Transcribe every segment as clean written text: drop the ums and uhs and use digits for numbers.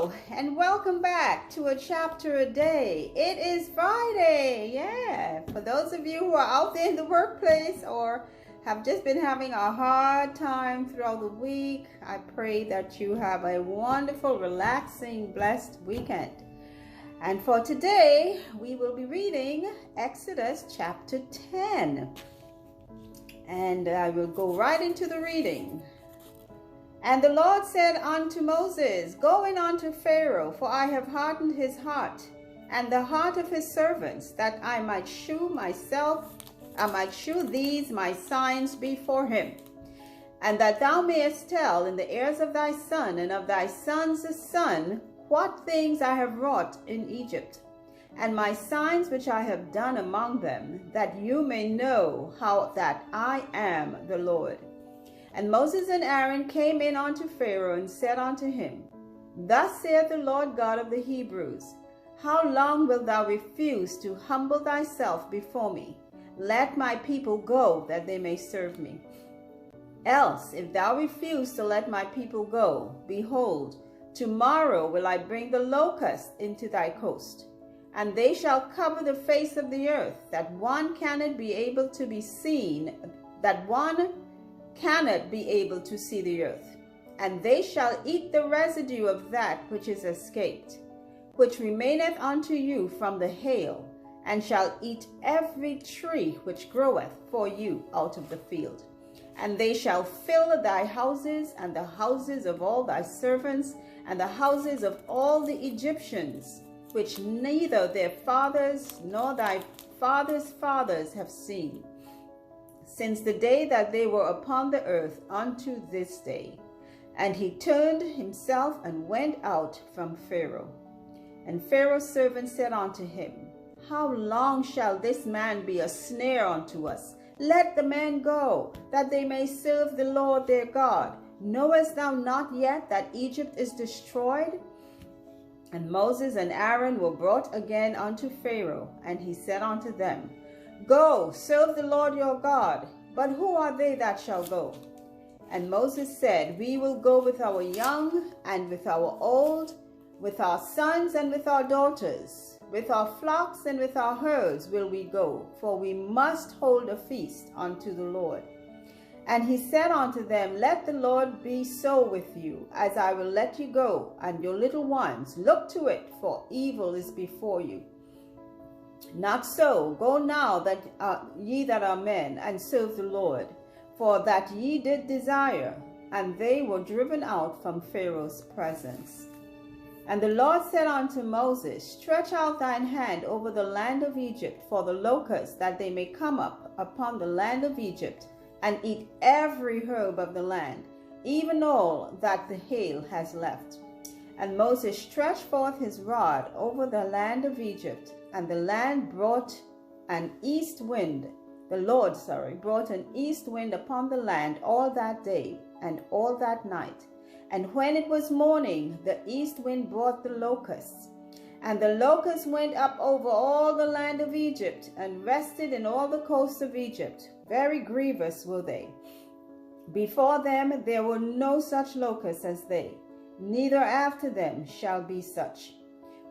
Hello and welcome back to A Chapter a Day. It is Friday, yeah. For those of you who are out there in the workplace or have just been having a hard time throughout the week, I pray that you have a wonderful, relaxing, blessed weekend. And for today, we will be reading Exodus chapter 10. And I will go right into the reading. And the Lord said unto Moses, Go in unto Pharaoh, for I have hardened his heart, and the heart of his servants, that I might shew these my signs before him, and that thou mayest tell in the ears of thy son and of thy son's son what things I have wrought in Egypt, and my signs which I have done among them, that you may know how that I am the Lord. And Moses and Aaron came in unto Pharaoh and said unto him, Thus saith the Lord God of the Hebrews, How long wilt thou refuse to humble thyself before me? Let my people go, that they may serve me. Else, if thou refuse to let my people go, behold, tomorrow will I bring the locust into thy coast, and they shall cover the face of the earth, that one cannot be able to be seen, cannot be able to see the earth. And they shall eat the residue of that which is escaped, which remaineth unto you from the hail, and shall eat every tree which groweth for you out of the field. And they shall fill thy houses, and the houses of all thy servants, and the houses of all the Egyptians, which neither their fathers nor thy fathers' fathers have seen, since the day that they were upon the earth unto this day. And he turned himself and went out from Pharaoh. And Pharaoh's servant said unto him, How long shall this man be a snare unto us? Let the men go, that they may serve the Lord their God. Knowest thou not yet that Egypt is destroyed? And Moses and Aaron were brought again unto Pharaoh, and he said unto them, Go, serve the Lord your God. But who are they that shall go? And Moses said, We will go with our young and with our old, with our sons and with our daughters, with our flocks and with our herds will we go, for we must hold a feast unto the Lord. And he said unto them, Let the Lord be so with you, as I will let you go, and your little ones. Look to it, for evil is before you. Not so, go now that ye that are men, and serve the Lord, for that ye did desire. And they were driven out from Pharaoh's presence. And the Lord said unto Moses, Stretch out thine hand over the land of Egypt for the locusts, that they may come up upon the land of Egypt, and eat every herb of the land, even all that the hail has left. And Moses stretched forth his rod over the land of Egypt, and the land brought an east wind. The Lord brought an east wind upon the land all that day and all that night. And when it was morning, the east wind brought the locusts. And the locusts went up over all the land of Egypt, and rested in all the coasts of Egypt. Very grievous were they. Before them there were no such locusts as they, neither after them shall be such.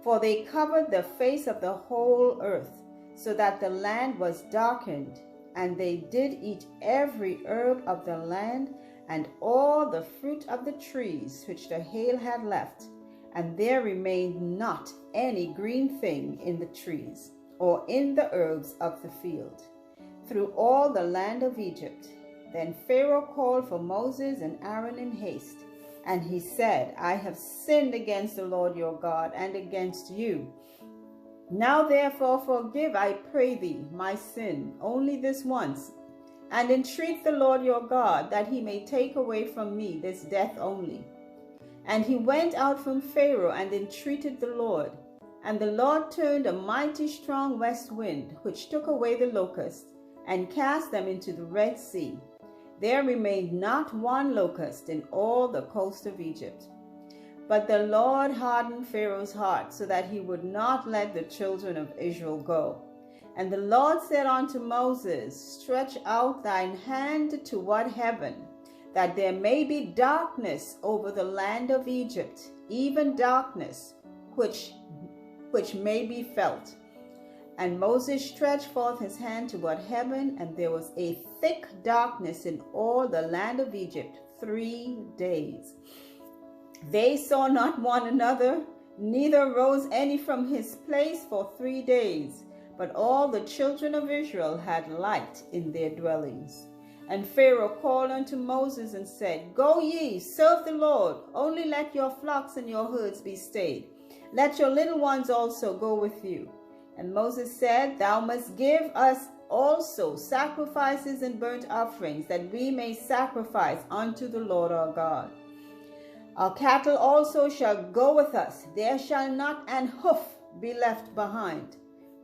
For they covered the face of the whole earth, so that the land was darkened. And they did eat every herb of the land, and all the fruit of the trees which the hail had left. And there remained not any green thing in the trees, or in the herbs of the field, through all the land of Egypt. Then Pharaoh called for Moses and Aaron in haste. And he said, I have sinned against the Lord your God, and against you. Now therefore forgive, I pray thee, my sin, only this once, and entreat the Lord your God, that he may take away from me this death only. And he went out from Pharaoh, and entreated the Lord. And the Lord turned a mighty strong west wind, which took away the locusts, and cast them into the Red Sea. There remained not one locust in all the coast of Egypt. But the Lord hardened Pharaoh's heart, so that he would not let the children of Israel go. And the Lord said unto Moses, Stretch out thine hand toward heaven, that there may be darkness over the land of Egypt, even darkness which may be felt. And Moses stretched forth his hand toward heaven, and there was a thick darkness in all the land of Egypt 3 days. They saw not one another, neither rose any from his place for 3 days. But all the children of Israel had light in their dwellings. And Pharaoh called unto Moses and said, Go ye, serve the Lord, only let your flocks and your herds be stayed. Let your little ones also go with you. And Moses said, Thou must give us also sacrifices and burnt offerings, that we may sacrifice unto the Lord our God. Our cattle also shall go with us, there shall not an hoof be left behind.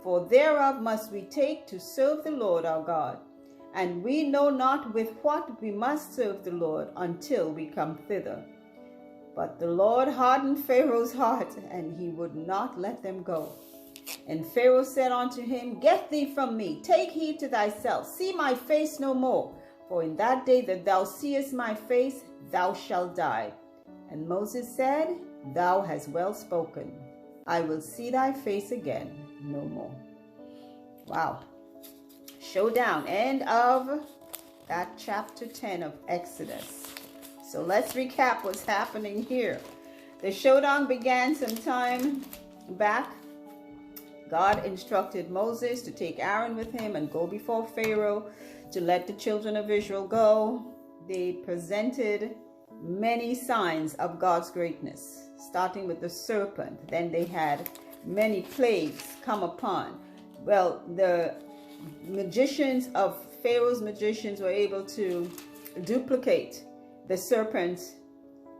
For thereof must we take to serve the Lord our God. And we know not with what we must serve the Lord until we come thither. But the Lord hardened Pharaoh's heart, and he would not let them go. And Pharaoh said unto him, Get thee from me, take heed to thyself, see my face no more. For in that day that thou seest my face, thou shalt die. And Moses said, Thou hast well spoken. I will see thy face again no more. Wow. Showdown. End of that chapter 10 of Exodus. So let's recap what's happening here. The showdown began some time back. God instructed Moses to take Aaron with him and go before Pharaoh to let the children of Israel go. They presented many signs of God's greatness, starting with the serpent. Then they had many plagues come upon. Well, the magicians of Pharaoh's magicians were able to duplicate the serpent,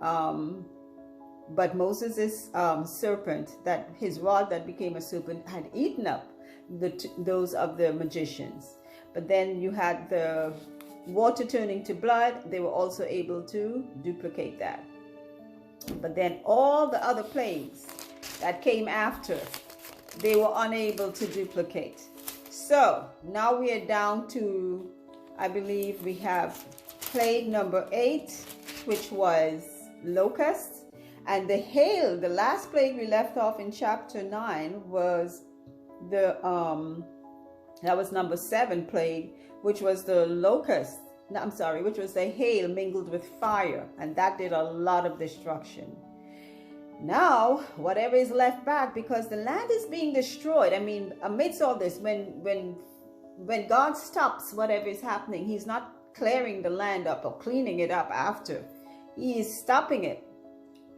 but Moses' serpent, that his rod that became a serpent, had eaten up those of the magicians. But then you had the water turning to blood. They were also able to duplicate that. But then all the other plagues that came after, they were unable to duplicate. So now we are down to, I believe we have plague number 8, which was locusts. And the hail, the last plague we left off in chapter 9 was the, that was number 7 plague, which was the locust. No, I'm sorry, which was the hail mingled with fire. And that did a lot of destruction. Now, whatever is left back, because the land is being destroyed. I mean, amidst all this, when God stops whatever is happening, he's not clearing the land up or cleaning it up after. He is stopping it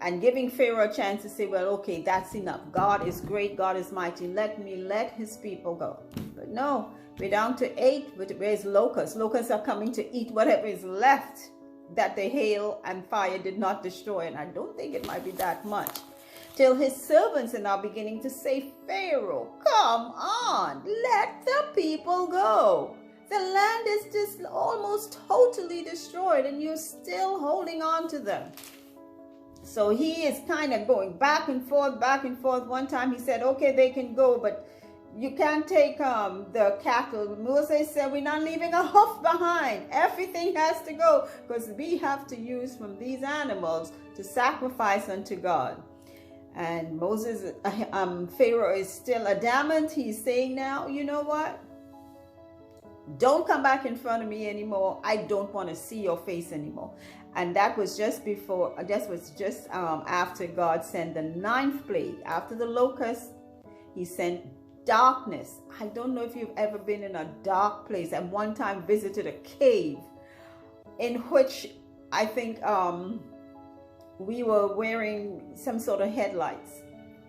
and giving Pharaoh a chance to say, well, okay, that's enough. God is great. God is mighty. Let his people go. But no, we're down to 8, where's locusts? Locusts are coming to eat whatever is left that the hail and fire did not destroy. And I don't think it might be that much. Till his servants are now beginning to say, Pharaoh, come on, let the people go. The land is just almost totally destroyed and you're still holding on to them. So he is kind of going back and forth, back and forth. One time he said, okay, they can go, but you can't take the cattle. Moses said, we're not leaving a hoof behind. Everything has to go because we have to use from these animals to sacrifice unto God. And Pharaoh is still adamant. He's saying now, you know what? Don't come back in front of me anymore. I don't want to see your face anymore. And that was just before, after God sent the 9th plague. After the locust, he sent darkness. I don't know if you've ever been in a dark place. At one time visited a cave in which I think we were wearing some sort of headlights.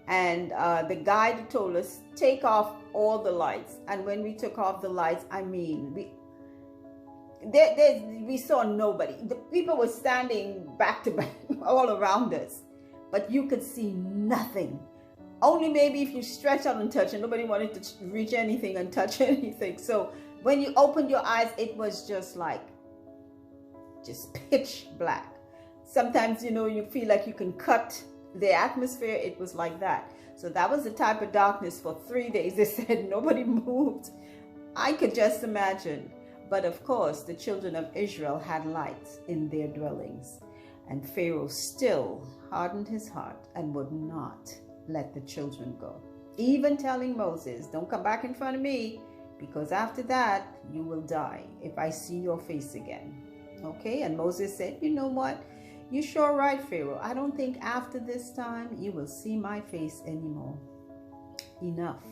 And the guide told us, take off all the lights. And when we took off the lights, I mean, we saw nobody. The people were standing back to back all around us. But you could see nothing. Only maybe if you stretch out and touch, and nobody wanted to reach anything and touch anything. So when you opened your eyes, it was just pitch black. Sometimes, you feel like you can cut the atmosphere. It was like that. So that was the type of darkness for 3 days. They said nobody moved. I could just imagine. But of course, the children of Israel had light in their dwellings. And Pharaoh still hardened his heart and would not let the children go. Even telling Moses, don't come back in front of me, because after that, you will die if I see your face again. Okay, and Moses said, you know what? You're sure right, Pharaoh. I don't think after this time you will see my face anymore. Enough.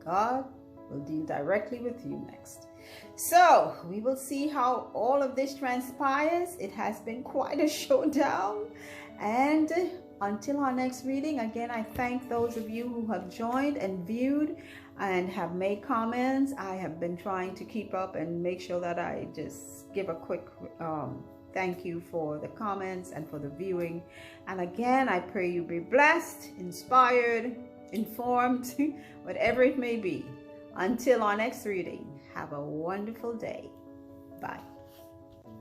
God will deal directly with you next. So we will see how all of this transpires. It has been quite a showdown. And until our next reading, again, I thank those of you who have joined and viewed and have made comments. I have been trying to keep up and make sure that I just give a quick thank you for the comments and for the viewing. And again, I pray you be blessed, inspired, informed, whatever it may be. Until our next reading, have a wonderful day. Bye.